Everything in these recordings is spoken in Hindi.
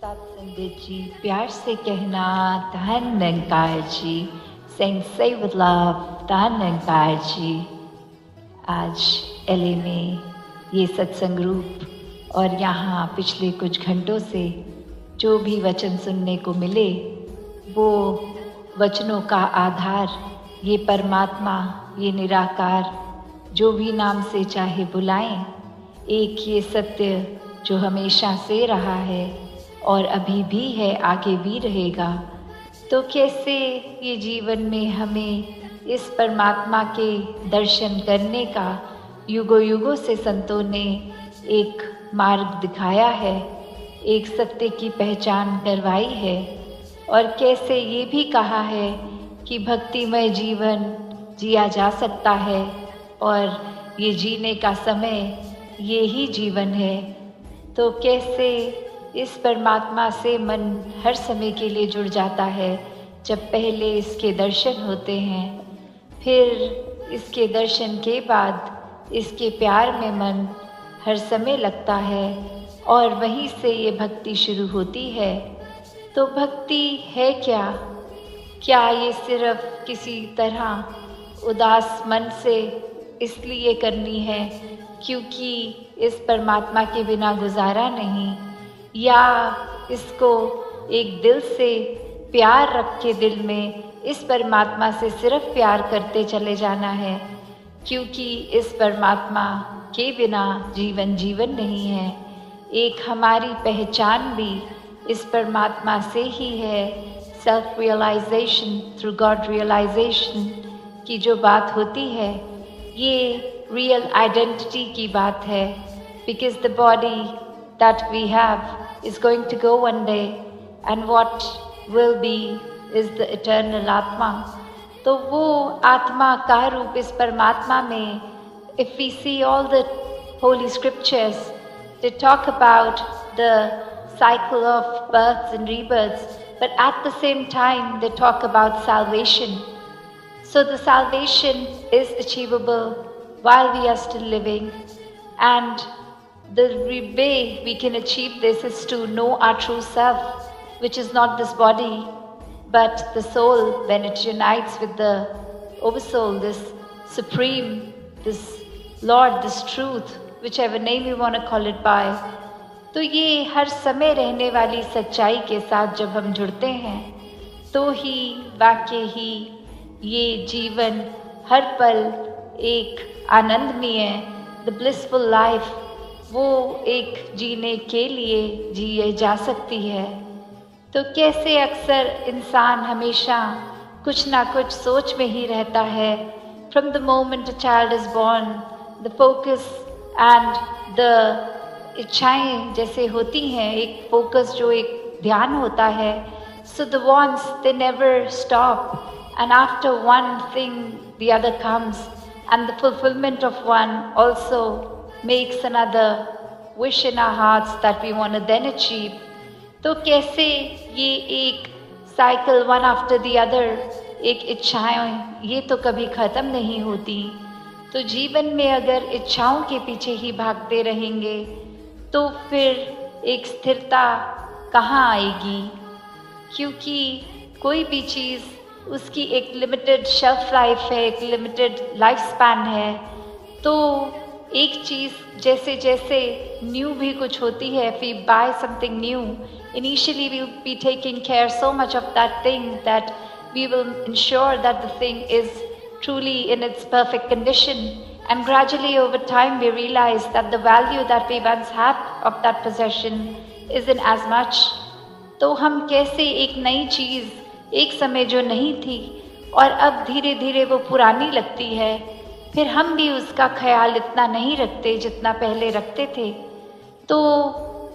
सत्संगत जी, प्यार से कहना धन निरंकार जी, saying say with love धन निरंकार जी। आज एलए में ये सत्संग रूप और यहाँ पिछले कुछ घंटों से जो भी वचन सुनने को मिले, वो वचनों का आधार ये परमात्मा, ये निराकार, जो भी नाम से चाहे बुलाएं, एक ये सत्य जो हमेशा से रहा है और अभी भी है, आगे भी रहेगा। तो कैसे ये जीवन में हमें इस परमात्मा के दर्शन करने का युगों युगों से संतों ने एक मार्ग दिखाया है, एक सत्य की पहचान करवाई है, और कैसे ये भी कहा है कि भक्तिमय जीवन जिया जा सकता है और ये जीने का समय ये ही जीवन है। तो कैसे इस परमात्मा से मन हर समय के लिए जुड़ जाता है जब पहले इसके दर्शन होते हैं, फिर इसके दर्शन के बाद इसके प्यार में मन हर समय लगता है और वहीं से ये भक्ति शुरू होती है। तो भक्ति है क्या? क्या ये सिर्फ किसी तरह उदास मन से इसलिए करनी है क्योंकि इस परमात्मा के बिना गुजारा नहीं, या इसको एक दिल से प्यार रख के दिल में इस परमात्मा से सिर्फ प्यार करते चले जाना है क्योंकि इस परमात्मा के बिना जीवन जीवन नहीं है। एक हमारी पहचान भी इस परमात्मा से ही है। Self realisation through God realisation की जो बात होती है, ये रियल आइडेंटिटी की बात है। Because the body that we have is going to go one day, and what will be is the eternal Atma. तो वो आत्मा का रूप इस परमात्मा में, if we see all the holy scriptures, they talk about the cycle of births and rebirths, but at the same time they talk about salvation. So the salvation is achievable while we are still living, and the way we can achieve this is to know our true self, which is not this body, but the soul when it unites with the oversoul, this supreme, this Lord, this truth, whichever name you want to call it by. तो ये हर समय रहने वाली सच्चाई के साथ जब हम जुड़ते हैं तो ही वाकई ही ये जीवन हर पल एक आनंदमय, the blissful life, वो एक जीने के लिए जिए जा सकती है। तो कैसे अक्सर इंसान हमेशा कुछ ना कुछ सोच में ही रहता है। From the moment a child is born, the focus and the इच्छाएं जैसे होती हैं, एक फोकस जो एक ध्यान होता है, so the wants they never stop, and after one thing the other comes, and the fulfillment of one also makes another wish in our hearts that we want to then achieve. तो कैसे ये एक cycle one after the other, एक इच्छाएं ये तो कभी ख़त्म नहीं होती। तो जीवन में अगर इच्छाओं के पीछे ही भागते रहेंगे तो फिर एक स्थिरता कहाँ आएगी, क्योंकि कोई भी चीज़ उसकी एक लिमिटेड शेल्फ लाइफ है, एक लिमिटेड लाइफ स्पैन है। तो एक चीज़ जैसे जैसे न्यू भी कुछ होती है, if we buy something new, initially we will be taking care so much of that thing that we will ensure that the thing is truly in its perfect condition, and gradually over time we realize that the value that we once had of that possession isn't as much. तो हम कैसे एक नई चीज़ एक समय जो नहीं थी और अब धीरे धीरे वो पुरानी लगती है, फिर हम भी उसका ख्याल इतना नहीं रखते जितना पहले रखते थे। तो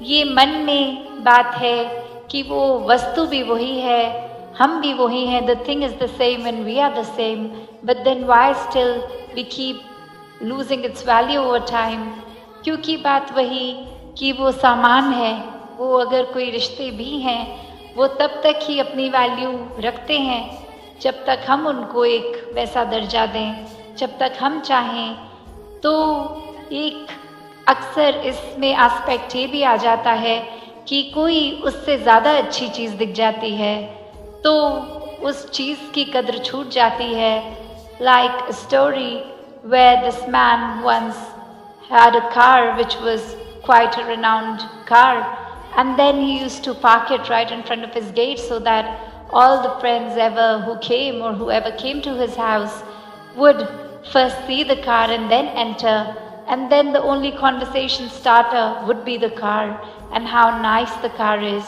ये मन में बात है कि वो वस्तु भी वही है, हम भी वही हैं, the thing is the same and we are the same, but then why still we keep losing its value over time? क्योंकि बात वही कि वो सामान है, वो अगर कोई रिश्ते भी हैं वो तब तक ही अपनी वैल्यू रखते हैं जब तक हम उनको एक वैसा दर्जा दें, जब तक हम चाहें। तो एक अक्सर इसमें एस्पेक्ट ये भी आ जाता है कि कोई उससे ज़्यादा अच्छी चीज़ दिख जाती है तो उस चीज़ की कद्र छूट जाती है. Like a story where this man once had a car which was quite a renowned car, and then he used to park it right in front of his gate so that all the friends ever who came or whoever came to his house would first see the car and then enter, and then the only conversation starter would be the car and how nice the car is.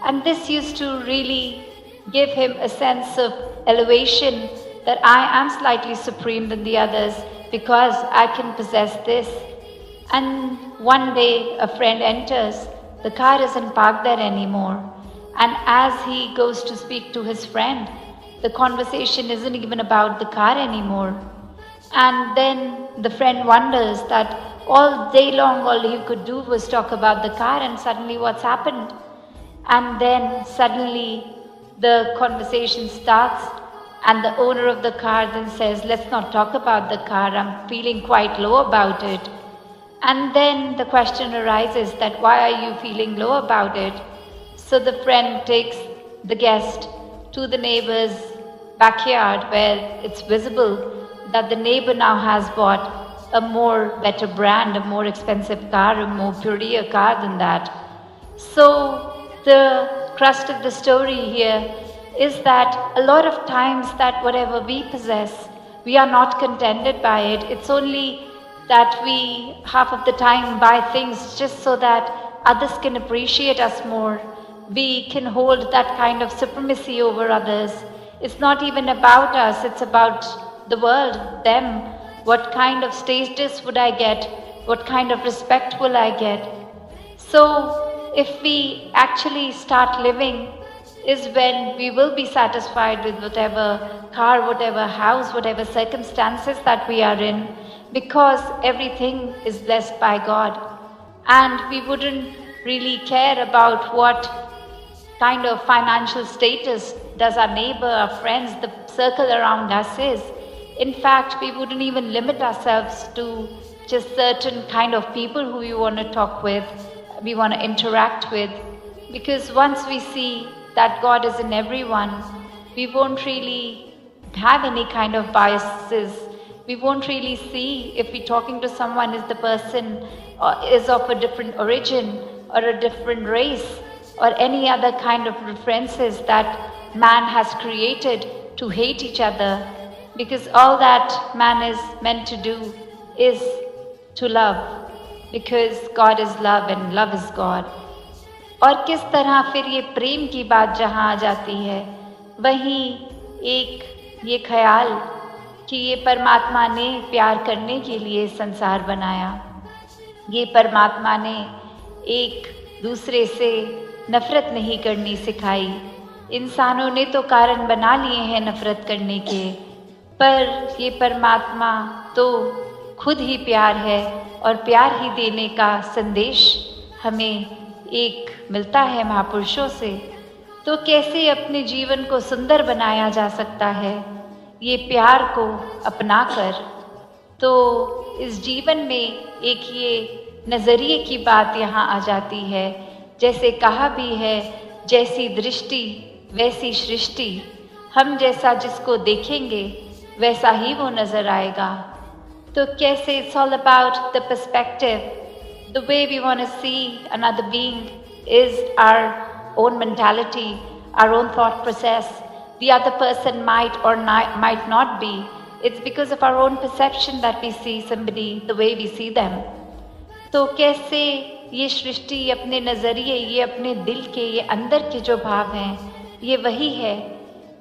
And this used to really give him a sense of elevation that I am slightly supreme than the others because I can possess this. And one day a friend enters, the car isn't parked there anymore. And as he goes to speak to his friend, the conversation isn't even about the car anymore. And then the friend wonders that all day long all he could do was talk about the car, and suddenly what's happened? And then suddenly the conversation starts and the owner of the car then says, let's not talk about the car, I'm feeling quite low about it. And then the question arises that why are you feeling low about it? So the friend takes the guest to the neighbor's backyard where it's visible that the neighbor now has bought a more better brand, a more expensive car, a more prettier car than that. So the crust of the story here is that a lot of times that whatever we possess, we are not contented by it. It's only that we half of the time buy things just so that others can appreciate us more. We can hold that kind of supremacy over others. It's not even about us, it's about the world, them. What kind of status would I get? What kind of respect will I get? So if we actually start living is when we will be satisfied with whatever car, whatever house, whatever circumstances that we are in, because everything is blessed by God. And we wouldn't really care about what kind of financial status does our neighbor, our friends, the circle around us is. In fact, we wouldn't even limit ourselves to just certain kind of people who we want to talk with, we want to interact with. Because once we see that God is in everyone, we won't really have any kind of biases. We won't really see if we're talking to someone is the person is of a different origin or a different race or any other kind of references that man has created to hate each other. Because all that man is meant to do is to love. Because God is love and love is God. और किस तरह फिर ये प्रेम की बात जहाँ आ जाती है, वहीं एक ये ख्याल कि ये परमात्मा ने प्यार करने के लिए संसार बनाया, ये परमात्मा ने एक दूसरे से नफरत नहीं करनी सिखाई. इंसानों ने तो कारण बना लिए हैं नफरत करने के, पर ये परमात्मा तो खुद ही प्यार है और प्यार ही देने का संदेश हमें एक मिलता है महापुरुषों से. तो कैसे अपने जीवन को सुंदर बनाया जा सकता है ये प्यार को अपनाकर. तो इस जीवन में एक ये नज़रिए की बात यहाँ आ जाती है. जैसे कहा भी है, जैसी दृष्टि वैसी सृष्टि, हम जैसा जिसको देखेंगे वैसा ही वो नज़र आएगा. तो कैसे it's all about the perspective. The way we want to see another being is our own mentality, our own thought process. The other person might or might not be. It's because of our own perception that we see somebody the way we see them. तो कैसे ये सृष्टि, अपने नज़रिए, ये अपने दिल के, ये अंदर के जो भाव हैं, ये वही है.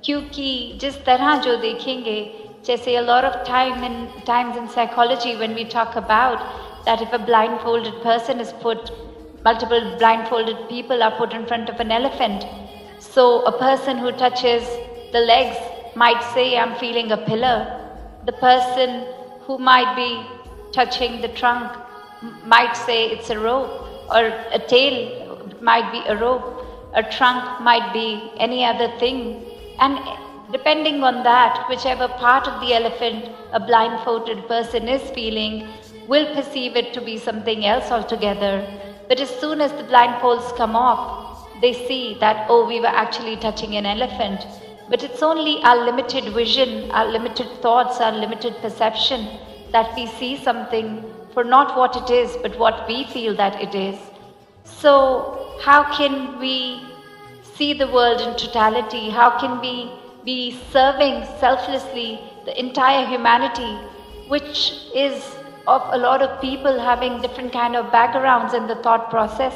क्योंकि जिस तरह जो देखेंगे, जैसे a lot of times in psychology when we talk about that if a blindfolded person is put, multiple blindfolded people are put in front of an elephant. So a person who touches the legs might say, I'm feeling a pillar. The person who might be touching the trunk might say it's a rope, or a tail might be a rope, a trunk might be any other thing. And depending on that, whichever part of the elephant a blindfolded person is feeling, will perceive it to be something else altogether. But as soon as the blindfolds come off, they see that, oh, we were actually touching an elephant. But it's only our limited vision, our limited thoughts, our limited perception that we see something for not what it is, but what we feel that it is. So how can we see the world in totality? How can we be serving selflessly the entire humanity, which is of a lot of people having different kind of backgrounds in the thought process?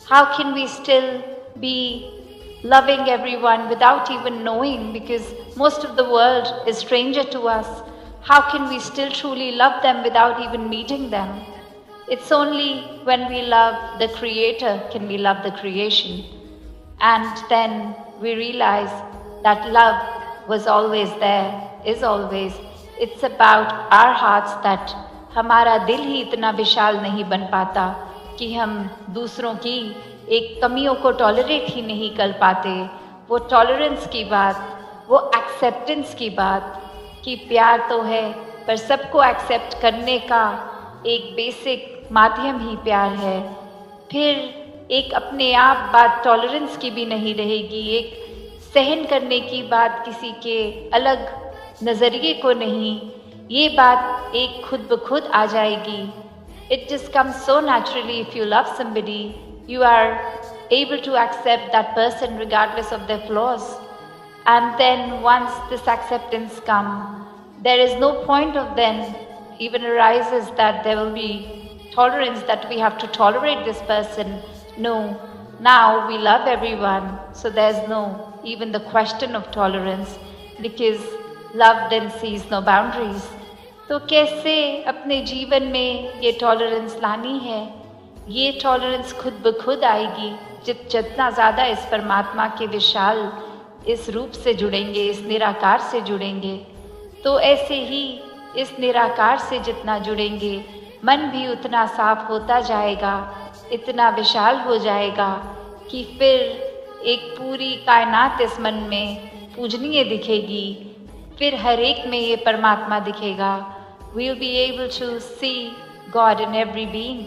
How can we still be loving everyone without even knowing, because most of the world is stranger to us? How can we still truly love them without even meeting them? It's only when we love the Creator can we love the creation. And then we realize that love was always there, is always. It's about our hearts that हमारा दिल ही इतना विशाल नहीं बन पाता कि हम दूसरों की एक कमियों को टॉलरेट ही नहीं कर पाते। वो टॉलरेंस की बात, वो एक्सेप्टेंस की बात कि प्यार तो है पर सबको एक्सेप्ट करने का एक बेसिक माध्यम ही प्यार है। फिर एक अपने आप बात टॉलरेंस की भी नहीं रहेगी, एक सहन करने की बात किसी के अलग नज़रिए को नहीं, ये बात एक खुद ब खुद आ जाएगी। It just comes so naturally. If you love somebody, you are able to accept that person regardless of their flaws. And then once this acceptance comes, there is no point of then even arises that there will be tolerance, that we have to tolerate this person. No, now we love everyone, so there's no even the question of tolerance, because love then sees no boundaries. तो कैसे अपने जीवन में ये टॉलरेंस लानी है? ये टॉलरेंस खुद ब खुद आएगी जितना ज़्यादा इस परमात्मा के विशाल इस रूप से जुड़ेंगे, इस निराकार से जुड़ेंगे। तो ऐसे ही इस निराकार से जितना जुड़ेंगे, मन भी उतना साफ होता जाएगा, इतना विशाल हो जाएगा कि फिर एक पूरी कायनात इस मन में पूजनीय दिखेगी। फिर हर एक में ये परमात्मा दिखेगा। We'll be able to see God in every being.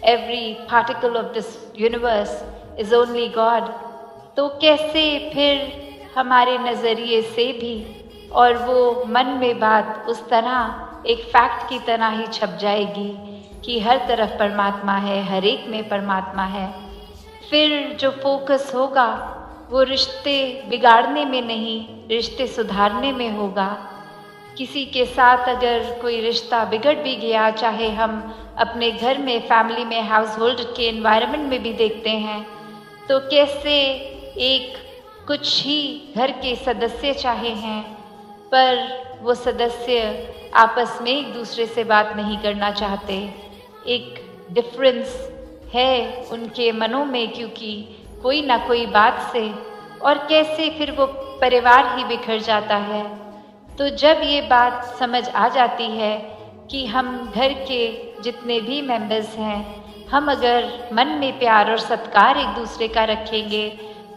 Every particle of this universe is only God. तो कैसे फिर हमारे नज़रिए से भी और वो मन में बात उस तरह एक फैक्ट की तरह ही छप जाएगी कि हर तरफ परमात्मा है, हर एक में परमात्मा है। फिर जो फोकस होगा वो रिश्ते बिगाड़ने में नहीं, रिश्ते सुधारने में होगा। किसी के साथ अगर कोई रिश्ता बिगड़ भी गया, चाहे हम अपने घर में, फैमिली में, हाउस होल्ड के एनवायरनमेंट में भी देखते हैं, तो कैसे एक कुछ ही घर के सदस्य चाहे हैं पर वो सदस्य आपस में एक दूसरे से बात नहीं करना चाहते। एक डिफरेंस है उनके मनों में, क्योंकि कोई ना कोई बात से, और कैसे फिर वो परिवार ही बिखर जाता है। तो जब ये बात समझ आ जाती है कि हम घर के जितने भी मेंबर्स हैं, हम अगर मन में प्यार और सत्कार एक दूसरे का रखेंगे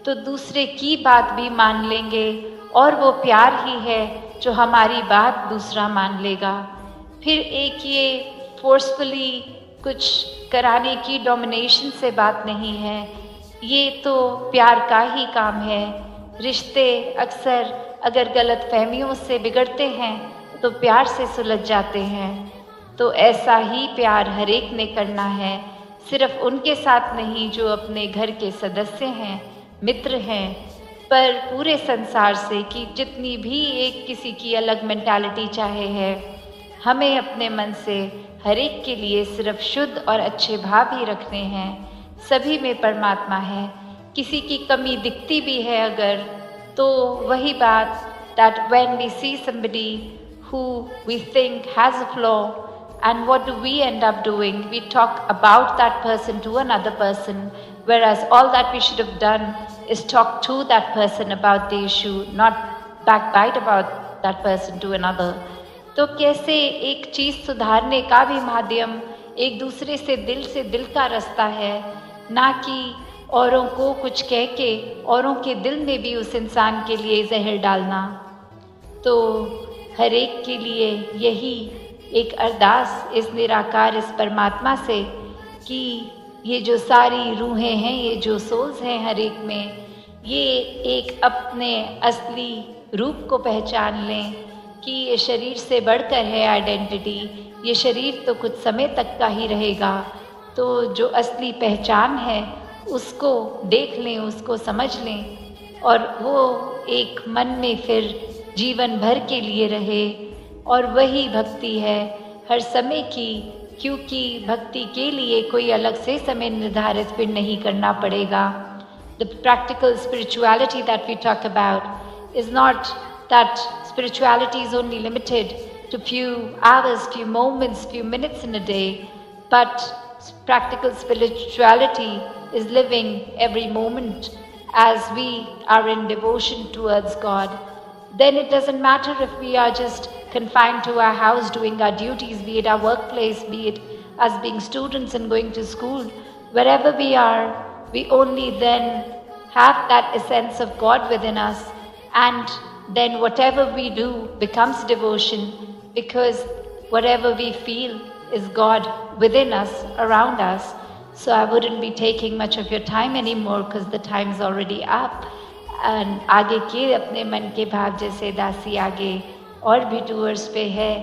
तो दूसरे की बात भी मान लेंगे, और वो प्यार ही है जो हमारी बात दूसरा मान लेगा। फिर एक ये फोर्सफुली कुछ कराने की डोमिनेशन से बात नहीं है, ये तो प्यार का ही काम है। रिश्ते अक्सर अगर गलत फहमियों से बिगड़ते हैं तो प्यार से सुलझ जाते हैं। तो ऐसा ही प्यार हर एक ने करना है, सिर्फ उनके साथ नहीं जो अपने घर के सदस्य हैं, मित्र हैं, पर पूरे संसार से कि जितनी भी एक किसी की अलग मेंटालिटी चाहे है, हमें अपने मन से हर एक के लिए सिर्फ शुद्ध और अच्छे भाव ही रखने हैं। सभी में परमात्मा है। किसी की कमी दिखती भी है अगर, तो वही बात that when we see somebody who we think has a flaw, and what do we end up doing? We talk about that person to another person, whereas all that we should have done is talk to that person about the issue, not backbite about that person to another. तो कैसे एक चीज़ सुधारने का भी माध्यम एक दूसरे से दिल का रास्ता है, ना कि औरों को कुछ कह के औरों के दिल में भी उस इंसान के लिए जहर डालना। तो हर एक के लिए यही एक अरदास इस निराकार, इस परमात्मा से कि ये जो सारी रूहें हैं, ये जो सोल्स हैं हर एक में, ये एक अपने असली रूप को पहचान लें कि ये शरीर से बढ़कर है आइडेंटिटी, ये शरीर तो कुछ समय तक का ही रहेगा। तो जो असली पहचान है उसको देख लें, उसको समझ लें और वो एक मन में फिर जीवन भर के लिए रहे। और वही भक्ति है हर समय की, क्योंकि भक्ति के लिए कोई अलग से समय निर्धारित फिर नहीं करना पड़ेगा। The practical spirituality that we talk about is not that spirituality is only limited to few hours, few moments, few minutes in a day, but practical spirituality is living every moment as we are in devotion towards God. Then it doesn't matter if we are just confined to our house doing our duties, be it our workplace, be it us being students and going to school. Wherever we are, we only then have that essence of God within us, and then whatever we do becomes devotion, because whatever we feel is God within us, around us. So I wouldn't be taking much of your time anymore because the time's already up. And आगे के अपने मन के भाव जैसे दासी आगे और भी टूर्स पे है,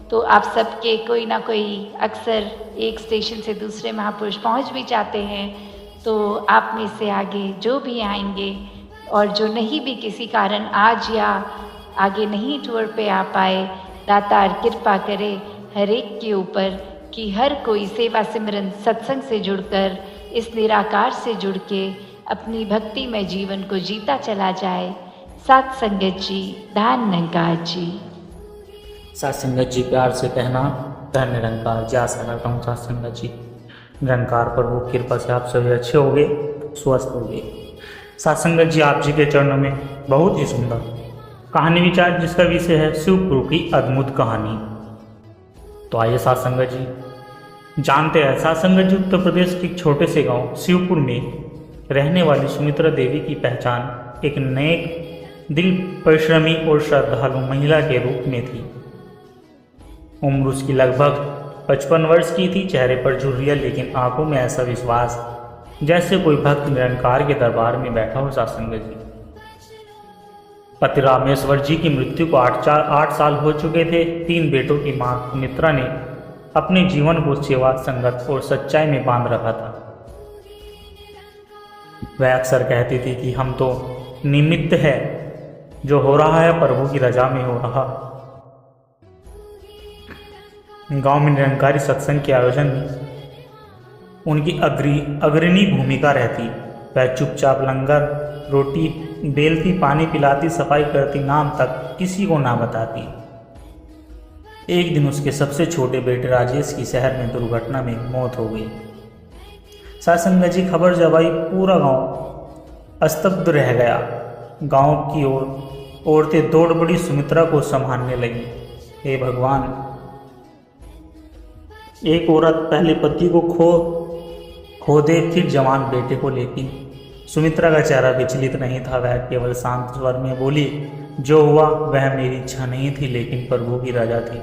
तो आप सबके कोई ना कोई अक्सर एक स्टेशन से दूसरे महापुरुष पहुंच भी जाते हैं। तो आप में से आगे जो भी आएंगे और जो नहीं भी किसी कारण आज या आगे नहीं टूर पे आ पाए, दातार कृपा करे हर एक के ऊपर कि हर कोई सेवा सिमरन सत्संग से जुड़कर इस निराकार से जुड़ के अपनी भक्ति में जीवन को जीता चला जाए। सात संगत जी, धन निरंकार जी। सात संगत जी प्यार से कहना, धन निरंकार जी। आशा करता हूँ सात संगत जी निरंकार प्रभु कृपा से आप सभी अच्छे हो गए, स्वस्थ हो गए। सात संगत जी आप जी के चरणों में बहुत ही सुंदर कहानी विचार जिसका विषय है शिवपुर की अद्भुत कहानी। तो आइए सात संगत जी जानते हैं। सात संगत जी उत्तर प्रदेश के एक छोटे से गांव शिवपुर में रहने वाली सुमित्रा देवी की पहचान एक नेक दिल परिश्रमी और श्रद्धालु महिला के रूप में थी। उम्र उसकी लगभग 55 वर्ष की थी। चेहरे पर झुर्रियां लेकिन आंखों में ऐसा विश्वास जैसे कोई भक्त निरंकार के दरबार में बैठा हो। सत्संग जी पति रामेश्वर जी की मृत्यु को 8 साल हो चुके थे। 3 बेटों की मां सुमित्रा ने अपने जीवन को सेवा, संगत और सच्चाई में बांध रखा था। वह अक्सर कहती थी कि हम तो निमित्त है, जो हो रहा है प्रभु की रजा में हो रहा। गांव में निरंकारी सत्संग के आयोजन में उनकी अग्रणी भूमिका रहती। वह चुपचाप लंगर रोटी बेलती, पानी पिलाती, सफाई करती, नाम तक किसी को ना बताती। एक दिन उसके सबसे छोटे बेटे राजेश की शहर में दुर्घटना में मौत हो गई। सत्संग जी खबर जब आई पूरा गांव स्तब्ध रह गया। गांव की औरतें दौड़ पड़ी, सुमित्रा को संभालने लगी। हे भगवान, एक औरत पहले पति को खो दे, फिर जवान बेटे को लेती। सुमित्रा का चेहरा विचलित नहीं था। वह केवल शांत स्वर में बोली, जो हुआ वह मेरी इच्छा नहीं थी, लेकिन प्रभु की रजा थी।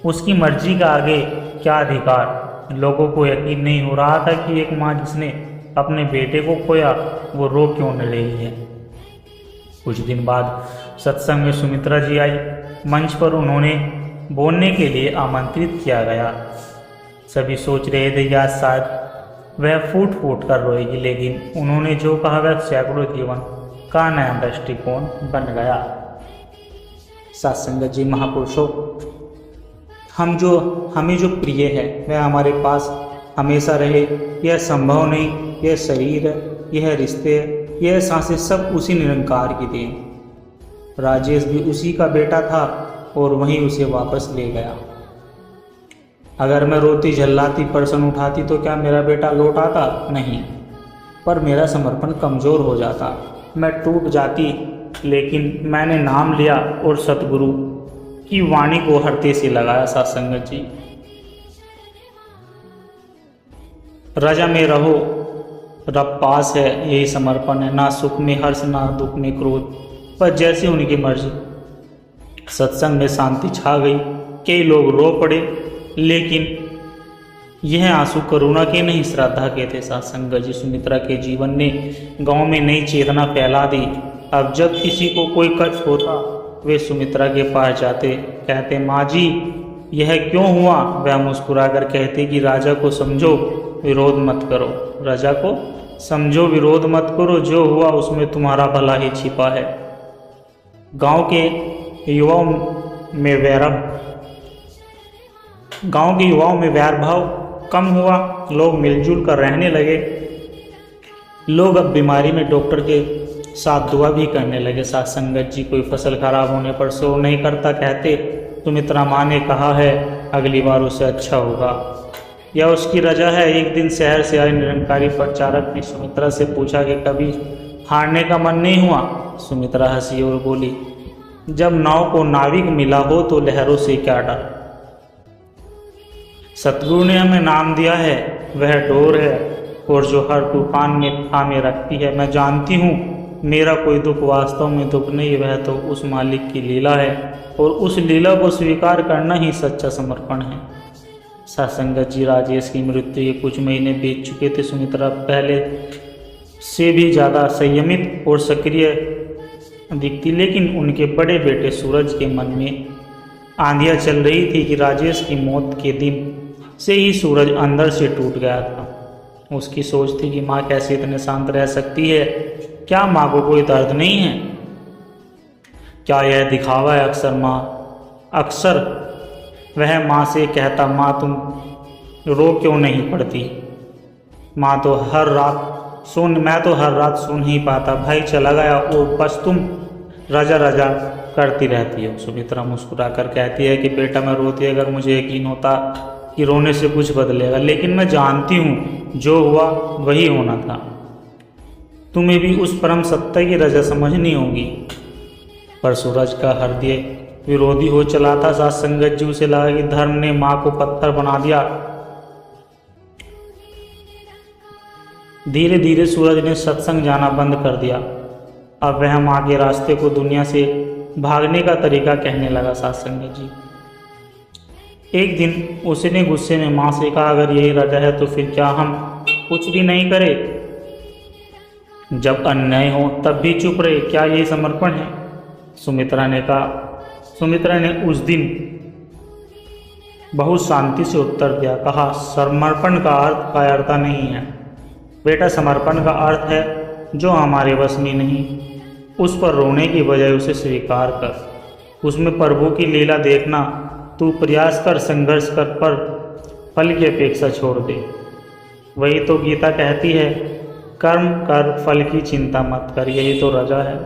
उसकी मर्जी का आगे क्या अधिकार। लोगों को यकीन नहीं हो रहा था कि एक माँ जिसने अपने बेटे को खोया वो रो क्यों न रही है। कुछ दिन बाद सत्संग में सुमित्रा जी आई। मंच पर उन्होंने बोलने के लिए आमंत्रित किया गया। सभी सोच रहे थे या शायद वह फूट फूट कर रोएगी, लेकिन उन्होंने जो कहा वह सैकड़ों जीवन का नया दृष्टिकोण बन गया। सत्संग जी महापुरुषों, हमें जो प्रिय है वह हमारे पास हमेशा रहे, यह संभव नहीं। यह शरीर, यह रिश्ते, यह सांसें सब उसी निरंकार की देन। राजेश भी उसी का बेटा था और वहीं उसे वापस ले गया। अगर मैं रोती झल्लाती प्रश्न उठाती तो क्या मेरा बेटा लौट आता? नहीं, पर मेरा समर्पण कमज़ोर हो जाता, मैं टूट जाती। लेकिन मैंने नाम लिया और सतगुरु की वाणी को हृदय से लगाया। सत्संग जी, रजा में रहो, रब पास है, यही समर्पण है। ना सुख में हर्ष, ना दुख में क्रोध, पर जैसे उनकी मर्जी। सत्संग में शांति छा गई। कई लोग रो पड़े, लेकिन यह आंसू करुणा के नहीं श्रद्धा के थे। सत्संग जी, सुमित्रा के जीवन ने गांव में नई चेतना फैला दी। अब जब किसी को कोई कष्ट होता वे सुमित्रा के पास जाते, कहते माँ जी यह क्यों हुआ। वह मुस्कुराकर कहते कि राजा को समझो, विरोध मत करो। राजा को समझो, विरोध मत करो, जो हुआ उसमें तुम्हारा भला ही छिपा है। गांव के युवाओं में वैर भाव कम हुआ, लोग मिलजुल कर रहने लगे। लोग अब बीमारी में डॉक्टर के साथ दुआ भी करने लगे। सत्संग जी, कोई फसल खराब होने पर शोर नहीं करता, कहते सुमित्रा माँ ने कहा है अगली बार उसे अच्छा होगा, यह उसकी रजा है। एक दिन शहर से आए निरंकारी प्रचारक ने सुमित्रा से पूछा कि कभी हारने का मन नहीं हुआ। सुमित्रा हंसी और बोली, जब नाव को नाविक मिला हो तो लहरों से क्या डर। सतगुरु ने हमें नाम दिया है, वह डोर है और जो हर तूफान में थामे रखती है। मैं जानती हूँ मेरा कोई दुख वास्तव में दुख नहीं, वह तो उस मालिक की लीला है और उस लीला को स्वीकार करना ही सच्चा समर्पण है। सत्संग जी, राजेश की मृत्यु के कुछ महीने बीत चुके थे। सुमित्रा पहले से भी ज़्यादा संयमित और सक्रिय दिखती, लेकिन उनके बड़े बेटे सूरज के मन में आंधियाँ चल रही थी कि राजेश की मौत के दिन से ही सूरज अंदर से टूट गया था। उसकी सोच थी कि माँ कैसे इतने शांत रह सकती है, क्या माँ को कोई दर्द नहीं है, क्या यह दिखावा है। अक्सर वह माँ से कहता, माँ तुम रो क्यों नहीं पड़ती। मैं तो हर रात सुन ही पाता, भाई चला गया और बस तुम रजा रजा करती रहती हो। सुमित्रा मुस्कुराकर कहती है कि बेटा मैं रोती, अगर मुझे यकीन होता कि रोने से कुछ बदलेगा, लेकिन मैं जानती हूँ जो हुआ वही होना था। तुम्हें भी उस परम सत्ता की रजा समझनी होगी। पर सूरज का हृदय विरोधी हो चला था। सत्संग जी, उसे लगा कि धर्म ने माँ को पत्थर बना दिया। धीरे धीरे सूरज ने सत्संग जाना बंद कर दिया। अब वह माँ के रास्ते को दुनिया से भागने का तरीका कहने लगा। सत्संग जी, एक दिन उसने गुस्से में माँ से कहा, अगर यही रजा है तो फिर क्या हम कुछ भी नहीं करें। जब अन्याय हो तब भी चुप रहे, क्या यही समर्पण है। सुमित्रा ने उस दिन बहुत शांति से उत्तर दिया, कहा समर्पण का अर्थ कायरता नहीं है बेटा, समर्पण का अर्थ है जो हमारे बस में नहीं, उस पर रोने की बजाय उसे स्वीकार कर, उसमें प्रभु की लीला देखना। तू प्रयास कर, संघर्ष कर, पर फल की अपेक्षा छोड़ दे। वही तो गीता कहती है, कर्म कर, फल की चिंता मत कर, यही तो रजा है।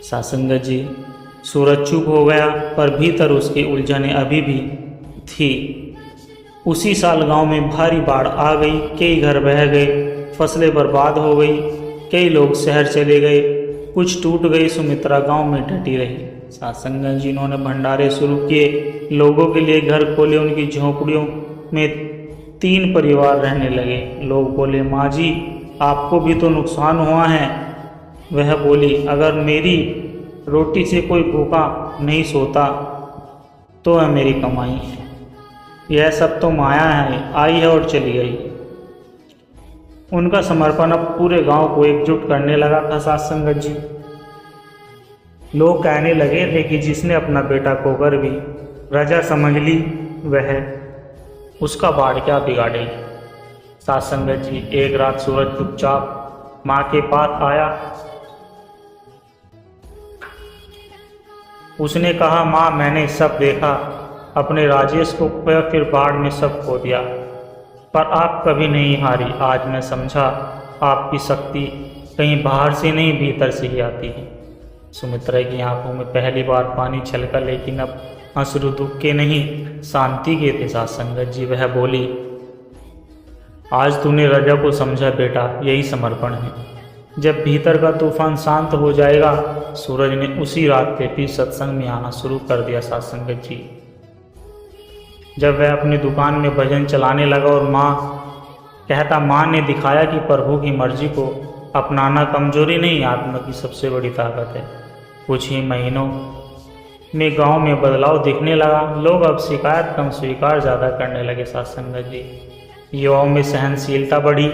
सत्संग जी, सूरज चुप हो गया, पर भीतर उसकी उलझने अभी भी थी। उसी साल गांव में भारी बाढ़ आ गई, कई घर बह गए, फसलें बर्बाद हो गई, कई लोग शहर चले गए, कुछ टूट गई। सुमित्रा गांव में डटी रही। सत्संग जी, इन्होंने भंडारे शुरू किए, लोगों के लिए घर खोले। उनकी झोंपड़ियों में 3 परिवार रहने लगे। लोग बोले, माँ जी आपको भी तो नुकसान हुआ है। वह बोली, अगर मेरी रोटी से कोई भूखा नहीं सोता तो वह मेरी कमाई है। यह सब तो माया है, आई है और चली गई। उनका समर्पण अब पूरे गांव को एकजुट करने लगा था। सत्संग जी, लोग कहने लगे थे कि जिसने अपना बेटा खोकर भी रजा समझ ली वह उसका बाढ़ क्या बिगाड़ेगी। सत्संग जी, एक रात सूरज चुपचाप माँ के पास आया। उसने कहा, माँ मैंने सब देखा, अपने राजेश को खोया, फिर बाढ़ में सब खो दिया, पर आप कभी नहीं हारी। आज मैं समझा आपकी शक्ति कहीं बाहर से नहीं भीतर से ही आती है। सुमित्रा की आंखों में पहली बार पानी छलका, लेकिन अब अश्रु दुख के नहीं शांति के थे। सत्संग जी, वह बोली, आज तूने रजा को समझा बेटा, यही समर्पण है। जब भीतर का तूफान शांत हो जाएगा। सूरज ने उसी रात से फिर सत्संग में आना शुरू कर दिया। सत्संग जी, जब वह अपनी दुकान में भजन चलाने लगा और माँ ने दिखाया कि प्रभु की मर्जी को अपनाना कमजोरी नहीं, आत्मा की सबसे बड़ी ताकत है। कुछ ही महीनों में गांव में बदलाव दिखने लगा। लोग अब शिकायत कम स्वीकार ज़्यादा करने लगे। साथ संगत जी, युवाओं में सहनशीलता बढ़ी।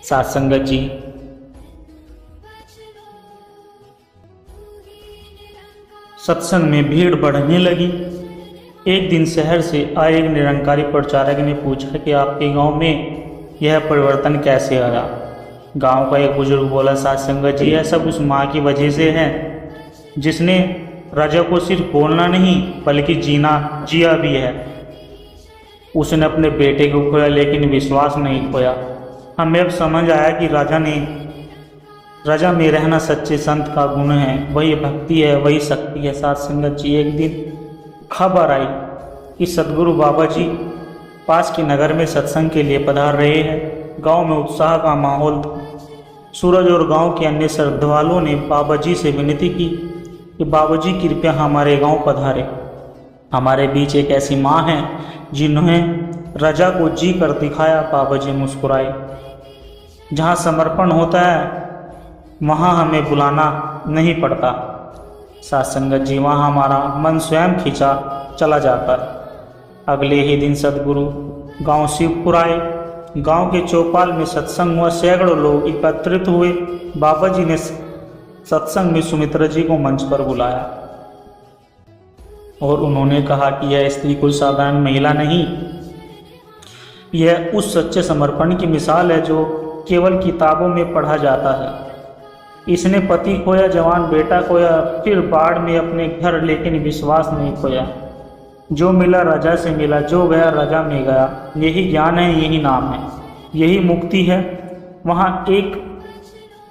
साथ संगत जी, सत्संग में भीड़ बढ़ने लगी। एक दिन शहर से आए एक निरंकारी प्रचारक ने पूछा कि आपके गांव में यह परिवर्तन कैसे आया। गांव का एक बुजुर्ग बोला, साथ संगत जी, यह सब उस माँ की वजह से है जिसने राजा को सिर्फ बोलना नहीं बल्कि जिया भी है। उसने अपने बेटे को खोया लेकिन विश्वास नहीं खोया। हमें अब समझ आया कि राजा में रहना सच्चे संत का गुण है। वही भक्ति है, वही शक्ति है। साथ संगत जी, एक दिन खबर आई कि सदगुरु बाबा जी पास के नगर में सत्संग के लिए पधार रहे हैं। गांव में उत्साह का माहौल था। सूरज और गांव के अन्य श्रद्धालुओं ने बाबा जी से विनती की कि बाबा जी कृपया हमारे गांव पधारे। हमारे बीच एक ऐसी माँ है जिन्होंने राजा को जी कर दिखाया। बाबा जी मुस्कुराए। जहाँ समर्पण होता है वहाँ हमें बुलाना नहीं पड़ता। साथ संगत जी, वहाँ हमारा मन स्वयं खींचा चला जाता है। अगले ही दिन सदगुरु गांव शिवपुर आए। गांव के चौपाल में सत्संग हुआ। सैकड़ों लोग एकत्रित हुए। बाबा जी ने सत्संग में सुमित्रा जी को मंच पर बुलाया और उन्होंने कहा कि यह स्त्री कोई साधारण महिला नहीं, यह उस सच्चे समर्पण की मिसाल है जो केवल किताबों में पढ़ा जाता है। इसने पति खोया, जवान बेटा खोया, फिर बाढ़ में अपने घर, लेकिन विश्वास नहीं खोया। जो मिला राजा से मिला, जो गया राजा में गया। यही ज्ञान है, यही नाम है, यही मुक्ति है।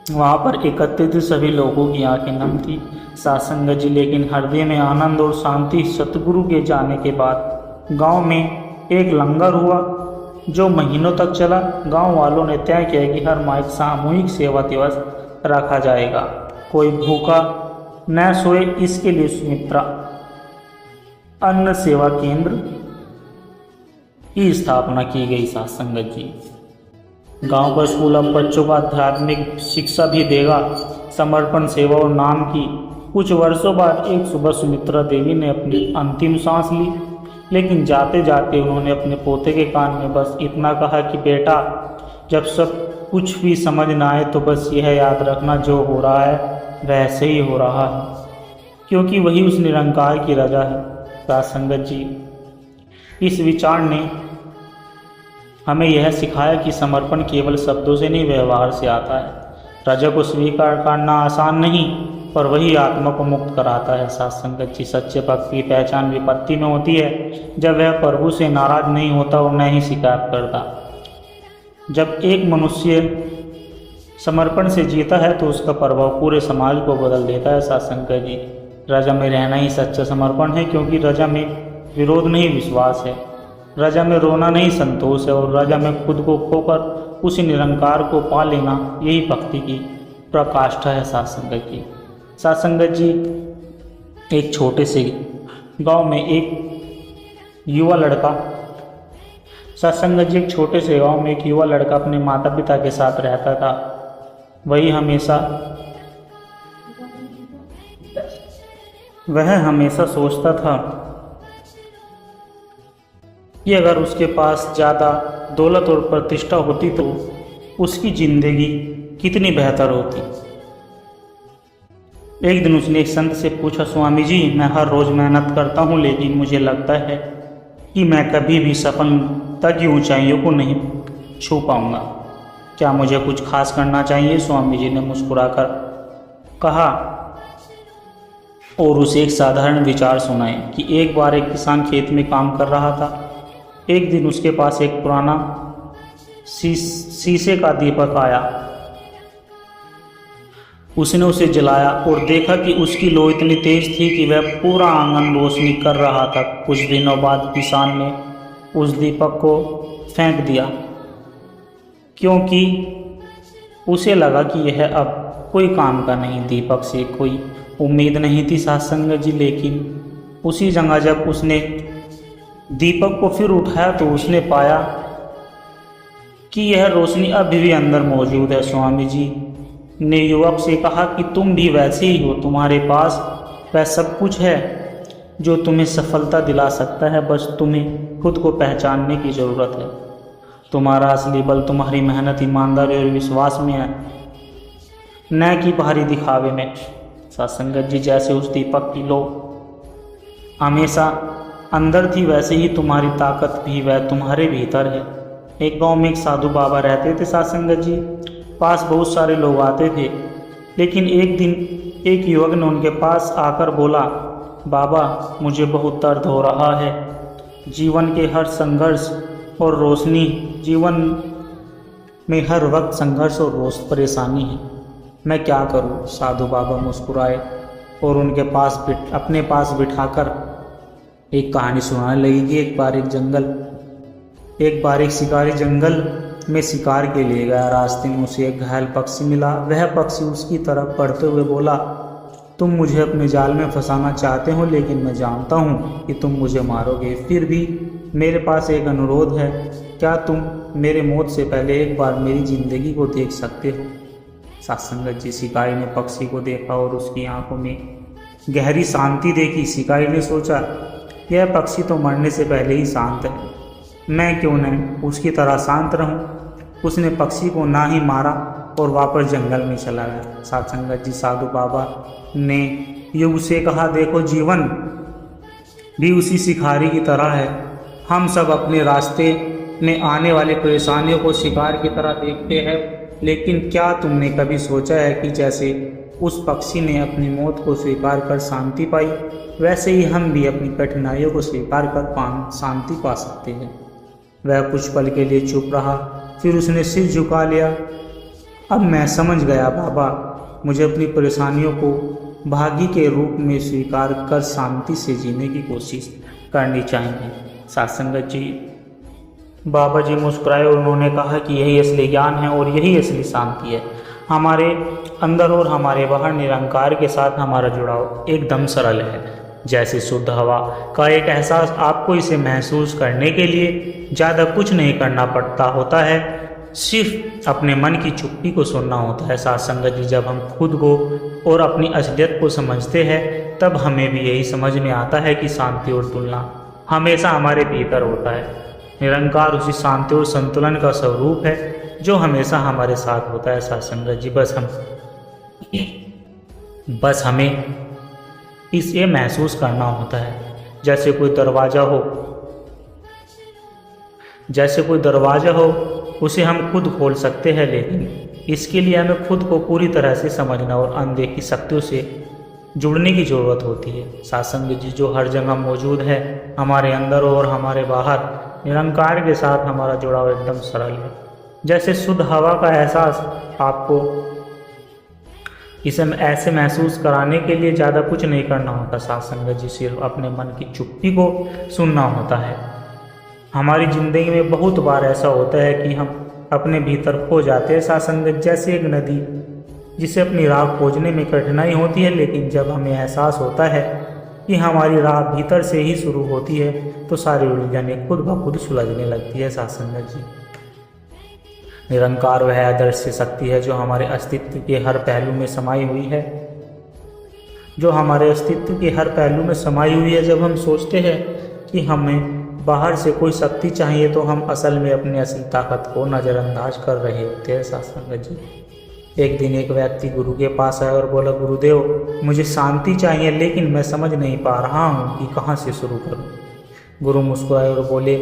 वहाँ पर एकत्रित सभी लोगों की आंखें नम थी। साथ संगत जी, लेकिन हृदय में आनंद और शांति। सतगुरु के जाने के बाद गांव में एक लंगर हुआ जो महीनों तक चला। गांव वालों ने तय किया कि हर माह एक सामूहिक सेवा दिवस रखा जाएगा। कोई भूखा न सोए, इसके लिए सुमित्रा अन्न सेवा केंद्र की स्थापना की गई। साथ संगत जी, गांव का स्कूल अब बच्चों को आध्यात्मिक शिक्षा भी देगा। समर्पण सेवा और नाम की। कुछ वर्षों बाद एक सुबह सुमित्रा देवी ने अपनी अंतिम सांस ली, लेकिन जाते जाते उन्होंने अपने पोते के कान में बस इतना कहा कि बेटा, जब सब कुछ भी समझ ना आए तो बस यह याद रखना, जो हो रहा है वैसे ही हो रहा है, क्योंकि वही उस निरंकार की रजा है। साथ संगत जी, इस विचार ने हमें यह सिखाया कि समर्पण केवल शब्दों से नहीं, व्यवहार से आता है। रजा को स्वीकार करना आसान नहीं, पर वही आत्मा को मुक्त कराता है। साथ संगत जी, सच्चे भक्त की पहचान विपत्ति में होती है, जब वह प्रभु से नाराज नहीं होता और न ही शिकायत करता। जब एक मनुष्य समर्पण से जीता है तो उसका प्रभाव पूरे समाज को बदल देता है। साथ संगत जी, रजा में रहना ही सच्चा समर्पण है, क्योंकि रजा में विरोध नहीं, विश्वास है। रजा में रोना नहीं, संतोष है। और रजा में खुद को खोकर उसी निरंकार को पा लेना, यही भक्ति की प्रकाष्ठा है। साथ संगत जी, साथ संगत जी, एक छोटे से गांव में एक युवा लड़का साथ संगत जी, एक छोटे से गांव में एक युवा लड़का अपने माता पिता के साथ रहता था। वह हमेशा सोचता था कि अगर उसके पास ज़्यादा दौलत और प्रतिष्ठा होती तो उसकी ज़िंदगी कितनी बेहतर होती। एक दिन उसने एक संत से पूछा, स्वामी जी, मैं हर रोज़ मेहनत करता हूँ, लेकिन मुझे लगता है कि मैं कभी भी सफलता की ऊंचाइयों को नहीं छू पाऊँगा। क्या मुझे कुछ खास करना चाहिए? स्वामी जी ने मुस्कुराकर कहा और उसे एक साधारण विचार सुनाए कि एक बार एक किसान खेत में काम कर रहा था। एक दिन उसके पास एक पुराना शीशे का दीपक आया। उसने उसे जलाया और देखा कि उसकी लौ इतनी तेज थी कि वह पूरा आंगन रोशनी कर रहा था। कुछ दिनों बाद किसान ने उस दीपक को फेंक दिया, क्योंकि उसे लगा कि यह अब कोई काम का नहीं। दीपक से कोई उम्मीद नहीं थी साथ संगत जी, लेकिन उसी जगह जब उसने दीपक को फिर उठाया तो उसने पाया कि यह रोशनी अभी भी अंदर मौजूद है। स्वामी जी ने युवक से कहा कि तुम भी वैसे ही हो, तुम्हारे पास वह सब कुछ है जो तुम्हें सफलता दिला सकता है, बस तुम्हें खुद को पहचानने की ज़रूरत है। तुम्हारा असली बल तुम्हारी मेहनत, ईमानदारी और विश्वास में है, न कि बाहरी दिखावे में। सत्संगत जी, जैसे उस दीपक की लो हमेशा अंदर थी, वैसे ही तुम्हारी ताकत भी वह तुम्हारे भीतर है। एक गांव में एक साधु बाबा रहते थे। सत्संगत जी, पास बहुत सारे लोग आते थे, लेकिन एक दिन एक युवक ने उनके पास आकर बोला, बाबा मुझे बहुत दर्द हो रहा है, जीवन के हर संघर्ष और रोशनी, जीवन में हर वक्त संघर्ष और रोष परेशानी है, मैं क्या करूं? साधु बाबा मुस्कुराए और उनके पास अपने पास बिठाकर एक कहानी सुनाने लगी कि एक बार एक शिकारी जंगल में शिकार के लिए गया। रास्ते में उसे एक घायल पक्षी मिला। वह पक्षी उसकी तरफ बढ़ते हुए बोला, तुम मुझे अपने जाल में फंसाना चाहते हो, लेकिन मैं जानता हूँ कि तुम मुझे मारोगे। फिर भी मेरे पास एक अनुरोध है, क्या तुम मेरे मौत से पहले एक बार मेरी ज़िंदगी को देख सकते हो? सत्संगत जी, शिकारी ने पक्षी को देखा और उसकी आंखों में गहरी शांति देखी। शिकारी ने सोचा, यह पक्षी तो मरने से पहले ही शांत है, मैं क्यों न उसकी तरह शांत रहूं। उसने पक्षी को ना ही मारा और वापस जंगल में चला गया। सत्संगत जी, साधु बाबा ने युग से कहा, देखो जीवन भी उसी शिकारी की तरह है। हम सब अपने रास्ते में आने वाली परेशानियों को शिकार की तरह देखते हैं, लेकिन क्या तुमने कभी सोचा है कि जैसे उस पक्षी ने अपनी मौत को स्वीकार कर शांति पाई, वैसे ही हम भी अपनी कठिनाइयों को स्वीकार कर शांति पा सकते हैं। वह कुछ पल के लिए चुप रहा, फिर उसने सिर झुका लिया। अब मैं समझ गया बाबा, मुझे अपनी परेशानियों को भाग्य के रूप में स्वीकार कर शांति से जीने की कोशिश करनी चाहिए। सत्संगत जी, बाबा जी मुस्कुराए और उन्होंने कहा कि यही असली ज्ञान है और यही असली शांति है। हमारे अंदर और हमारे बाहर निरंकार के साथ हमारा जुड़ाव एकदम सरल है, जैसे शुद्ध हवा का एक एहसास। आपको इसे महसूस करने के लिए ज़्यादा कुछ नहीं करना पड़ता होता है, सिर्फ अपने मन की चुप्पी को सुनना होता है। सत्संगत जी, जब हम खुद को और अपनी असलियत को समझते हैं, तब हमें भी यही समझ में आता है कि शांति और तुलना हमेशा हमारे भीतर होता है। निरंकार उसी शांति और संतुलन का स्वरूप है जो हमेशा हमारे साथ होता है। सत्संगत जी, बस हमें इसे महसूस करना होता है। जैसे कोई दरवाज़ा हो, उसे हम खुद खोल सकते हैं, लेकिन इसके लिए हमें खुद को पूरी तरह से समझना और अनदेखी शक्तियों से जुड़ने की ज़रूरत होती है। सत्संगत जी, जो हर जगह मौजूद है, हमारे अंदर और हमारे बाहर, निरंकार के साथ हमारा जुड़ाव एकदम सरल है। जैसे शुद्ध हवा का एहसास। आपको इसे ऐसे महसूस कराने के लिए ज़्यादा कुछ नहीं करना होता। सत्संगत जी, सिर्फ अपने मन की चुप्पी को सुनना होता है। हमारी ज़िंदगी में बहुत बार ऐसा होता है कि हम अपने भीतर खो जाते हैं। सत्संगत, जैसे एक नदी जिसे अपनी राह खोजने में कठिनाई होती है, लेकिन जब हमें एहसास होता है कि हमारी राह भीतर से ही शुरू होती है, तो सारी उलझनें खुद ब खुद सुलझने लगती है। सत्संगत जी, निरंकार वह अदृश्य शक्ति है जो हमारे अस्तित्व के हर पहलू में समाई हुई है। जब हम सोचते हैं कि हमें बाहर से कोई शक्ति चाहिए, तो हम असल में अपनी असली ताकत को नज़रअंदाज कर रहे होते हैं। सत्संगत जी, एक दिन एक व्यक्ति गुरु के पास आया और बोला, गुरुदेव मुझे शांति चाहिए, लेकिन मैं समझ नहीं पा रहा हूँ कि कहाँ से शुरू करूँ। गुरु मुस्कुराए और बोले,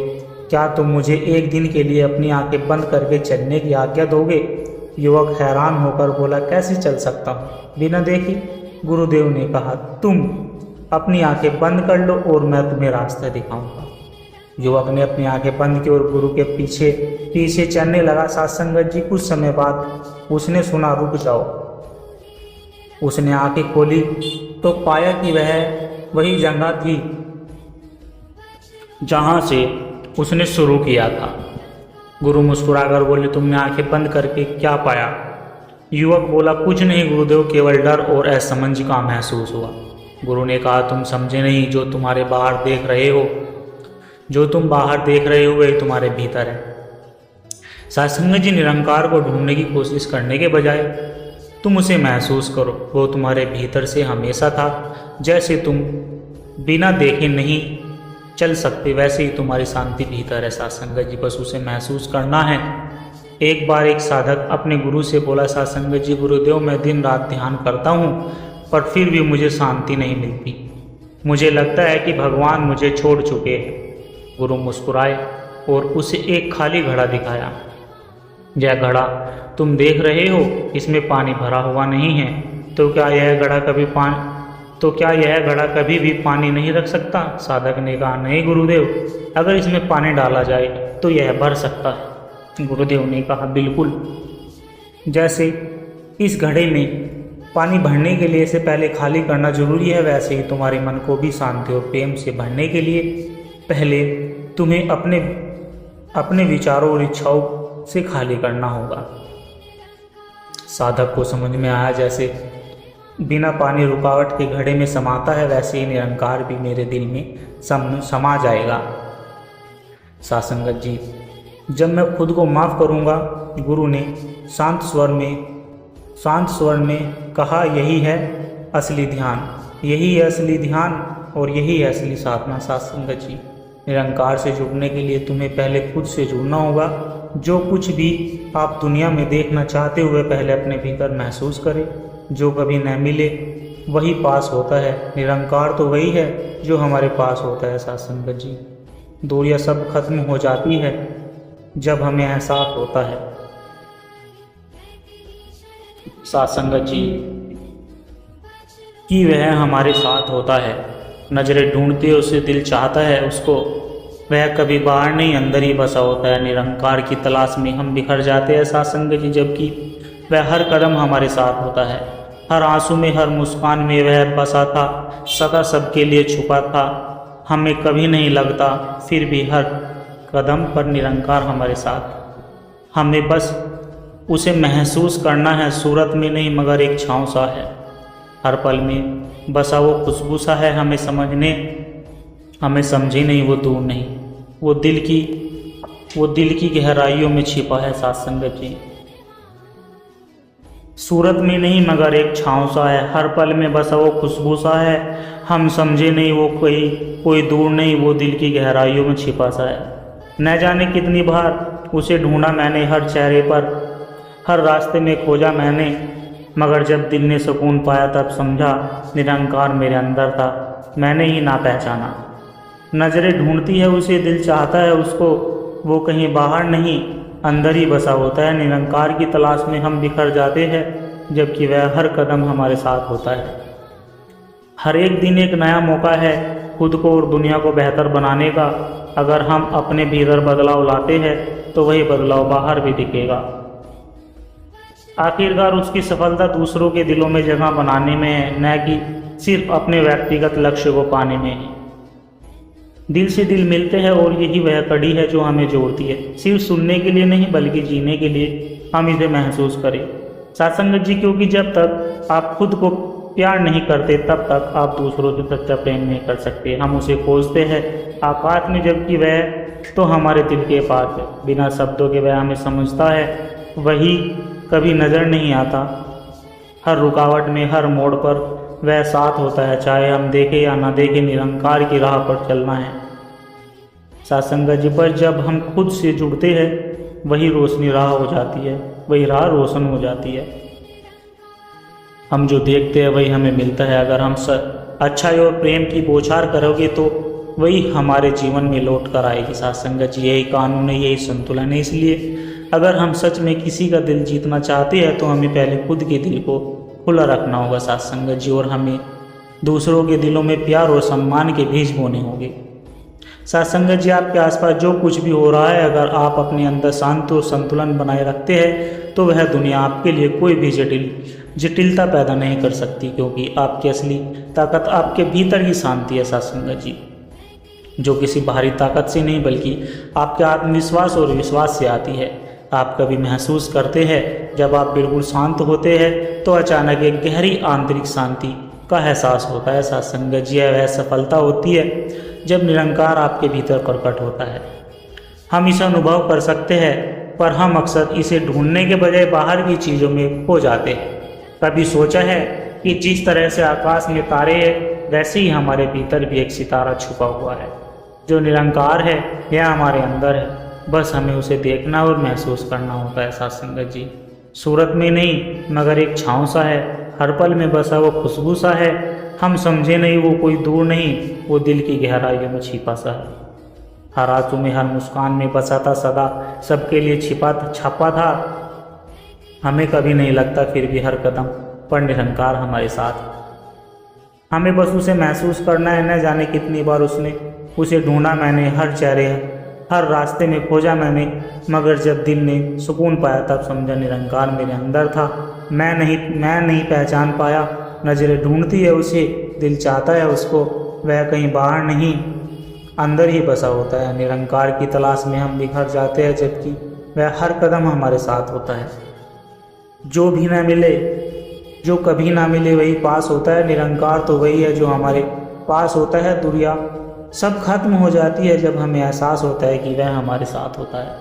क्या तुम मुझे एक दिन के लिए अपनी आंखें बंद करके चलने की आज्ञा दोगे? युवक हैरान होकर बोला, कैसे चल सकता हूँ बिना देखे? गुरुदेव ने कहा, तुम अपनी आंखें बंद कर लो और मैं तुम्हें रास्ता दिखाऊंगा। युवक ने अपनी आंखें बंद की और गुरु के पीछे पीछे चलने लगा। सत्संगत जी, कुछ समय बाद उसने सुना, रुक जाओ। उसने आंखें खोली तो पाया कि वह वही जगह थी जहाँ से उसने शुरू किया था। गुरु मुस्कुराकर बोले, तुमने आंखें बंद करके क्या पाया? युवक बोला, कुछ नहीं गुरुदेव, केवल डर और असमंजस का महसूस हुआ। गुरु ने कहा, तुम समझे नहीं, जो तुम बाहर देख रहे हो वही तुम्हारे भीतर है। सत्संगत जी, निरंकार को ढूंढने की कोशिश करने के बजाय तुम उसे महसूस करो, वो तुम्हारे भीतर से हमेशा था। जैसे तुम बिना देखे नहीं चल सकते, वैसे ही तुम्हारी शांति भीतर है सत्संगत जी, बस उसे महसूस करना है। एक बार एक साधक अपने गुरु से बोला, सत्संगत जी गुरुदेव मैं दिन रात ध्यान करता हूँ पर फिर भी मुझे शांति नहीं मिलती, मुझे लगता है कि भगवान मुझे छोड़ चुके हैं। गुरु मुस्कुराए और उसे एक खाली घड़ा दिखाया। यह घड़ा तुम देख रहे हो, इसमें पानी भरा हुआ नहीं है, तो क्या यह घड़ा कभी भी पानी नहीं रख सकता? साधक ने कहा, नहीं गुरुदेव, अगर इसमें पानी डाला जाए तो यह भर सकता है। गुरुदेव ने कहा, बिल्कुल, जैसे इस घड़े में पानी भरने के लिए इसे पहले खाली करना जरूरी है, वैसे ही तुम्हारे मन को भी शांति और प्रेम से भरने के लिए पहले तुम्हें अपने विचारों और इच्छाओं से खाली करना होगा। साधक को समझ में आया, जैसे बिना पानी रुकावट के घड़े में समाता है, वैसे ही निरंकार भी मेरे दिल में समा जाएगा। सत्संगत जी, जब मैं खुद को माफ़ करूँगा, गुरु ने शांत स्वर में कहा, यही है असली ध्यान, यही है असली ध्यान और यही है असली साधना। सत्संगत जी, निरंकार से जुड़ने के लिए तुम्हें पहले खुद से जुड़ना होगा। जो कुछ भी आप दुनिया में देखना चाहते हुए पहले अपने भीतर महसूस करें। जो कभी न मिले वही पास होता है, निरंकार तो वही है जो हमारे पास होता है। सत्संगत जी, दूरियां सब खत्म हो जाती है जब हमें एहसास होता है। सत्संगत जी, कि वह हमारे साथ होता है, नज़रें ढूंढते उसे दिल चाहता है उसको, वह कभी बाहर नहीं अंदर ही बसा होता है। निरंकार की तलाश में हम बिखर जाते हैं सत्संगत जी, जबकि वह हर कदम हमारे साथ होता है। हर आंसू में, हर मुस्कान में वह बसा था, सदा सबके लिए छुपा था, हमें कभी नहीं लगता, फिर भी हर कदम पर निरंकार हमारे साथ। हमें बस उसे महसूस करना है, सूरत में नहीं मगर एक छाँव सा है, हर पल में बसा वो खुशबू सा है, हमें समझे नहीं वो दूर नहीं, वो दिल की गहराइयों में छिपा है। सत्संगत जी, सूरत में नहीं मगर एक छाँव सा है, हर पल में बसा वो खुशबू सा है, हम समझे नहीं वो कोई दूर नहीं, वो दिल की गहराइयों में छिपा सा है। न जाने कितनी बार उसे ढूंढा मैंने, हर चेहरे पर, हर रास्ते में खोजा मैंने, मगर जब दिल ने सुकून पाया तब समझा निरंकार मेरे अंदर था, मैंने ही ना पहचाना। नज़रें ढूंढती है उसे, दिल चाहता है उसको, वो कहीं बाहर नहीं अंदर ही बसा होता है। निरंकार की तलाश में हम बिखर जाते हैं, जबकि वह हर कदम हमारे साथ होता है। हर एक दिन एक नया मौका है खुद को और दुनिया को बेहतर बनाने का। अगर हम अपने भीतर बदलाव लाते हैं तो वही बदलाव बाहर भी दिखेगा। आखिरकार उसकी सफलता दूसरों के दिलों में जगह बनाने में है, न कि सिर्फ अपने व्यक्तिगत लक्ष्य को पाने में है। दिल से दिल मिलते हैं और यही वह कड़ी है जो हमें जोड़ती है, सिर्फ सुनने के लिए नहीं बल्कि जीने के लिए हम इसे महसूस करें। सत्संगत जी, क्योंकि जब तक आप खुद को प्यार नहीं करते तब तक आप दूसरों से सच्चा प्रेम नहीं कर सकते। हम उसे खोजते हैं आकाश में, जबकि वह तो हमारे दिल के पास है। बिना शब्दों के वह हमें समझता है, वही कभी नज़र नहीं आता। हर रुकावट में, हर मोड़ पर वह साथ होता है, चाहे हम देखें या ना देखें, निरंकार की राह पर चलना है। सत्संगत जी, पर जब हम खुद से जुड़ते हैं वही रोशनी राह हो जाती है, वही राह रोशन हो जाती है। हम जो देखते हैं वही हमें मिलता है। अगर हम अच्छाई और प्रेम की बौछार करोगे तो वही हमारे जीवन में लौट कर आएगी। सत्संगत जी, यही कानून है, यही संतुलन है। इसलिए अगर हम सच में किसी का दिल जीतना चाहते हैं तो हमें पहले खुद के दिल को खुला रखना होगा सत्संगत जी, और हमें दूसरों के दिलों में प्यार और सम्मान के बीज बोने होंगे। सत्संगत जी, आपके आसपास जो कुछ भी हो रहा है, अगर आप अपने अंदर शांति और संतुलन बनाए रखते हैं तो वह दुनिया आपके लिए कोई भी जटिलता पैदा नहीं कर सकती, क्योंकि आपकी असली ताकत आपके भीतर ही शांति है। सत्संगत जी, जो किसी बाहरी ताकत से नहीं बल्कि आपके आत्मविश्वास और विश्वास से आती है। आप कभी महसूस करते हैं जब आप बिल्कुल शांत होते हैं तो अचानक एक गहरी आंतरिक शांति का एहसास होता है। सत्संगत जी, वह सफलता होती है जब निरंकार आपके भीतर प्रकट होता है। हम इसे अनुभव कर सकते हैं, पर हम अक्सर इसे ढूंढने के बजाय बाहर की चीज़ों में खो जाते हैं। कभी सोचा है कि जिस तरह से आकाश में तारे हैं, वैसे ही हमारे भीतर भी एक सितारा छुपा हुआ है जो निरंकार है, यह हमारे अंदर है। बस हमें उसे देखना और महसूस करना होता है साथ संगत जी। सूरत में नहीं मगर एक छाँव सा है, हर पल में बसा वो खुशबू सा है। हम समझे नहीं वो कोई दूर नहीं, वो दिल की गहराइयों में छिपा सा है। हर आंसू में, हर मुस्कान में बसा था सदा, सबके लिए छपा था। हमें कभी नहीं लगता फिर भी हर कदम पर निरंकार हमारे साथ। हमें बस उसे महसूस करना है, न जाने कितनी बार उसने उसे ढूंढा मैंने, हर चेहरे हर रास्ते में खोजा मैंने, मगर जब दिल ने सुकून पाया तब समझा निरंकार मेरे अंदर था। मैं नहीं पहचान पाया। नज़रें ढूंढती है उसे, दिल चाहता है उसको, वह कहीं बाहर नहीं अंदर ही बसा होता है। निरंकार की तलाश में हम बिखर जाते हैं, जबकि वह हर कदम हमारे साथ होता है। जो भी ना मिले, जो कभी ना मिले वही पास होता है। निरंकार तो वही है जो हमारे पास होता है। दुनिया सब खत्म हो जाती है जब हमें एहसास होता है कि वह हमारे साथ होता है।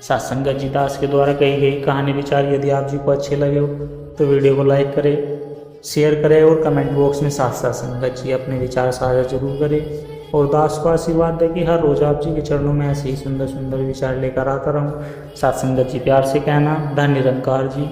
सत्संगत जी दास के द्वारा कही गई कहानी विचार यदि आप जी को अच्छे लगे हो तो वीडियो को लाइक करें, शेयर करें और कमेंट बॉक्स में साथ संगत जी अपने विचार साझा जरूर करें। और दास को आशीर्वाद दें कि हर रोज आप जी के चरणों में ऐसे ही सुंदर सुंदर विचार लेकर आता रहूं। सत्संगत जी प्यार से कहना, धन निरंकार जी।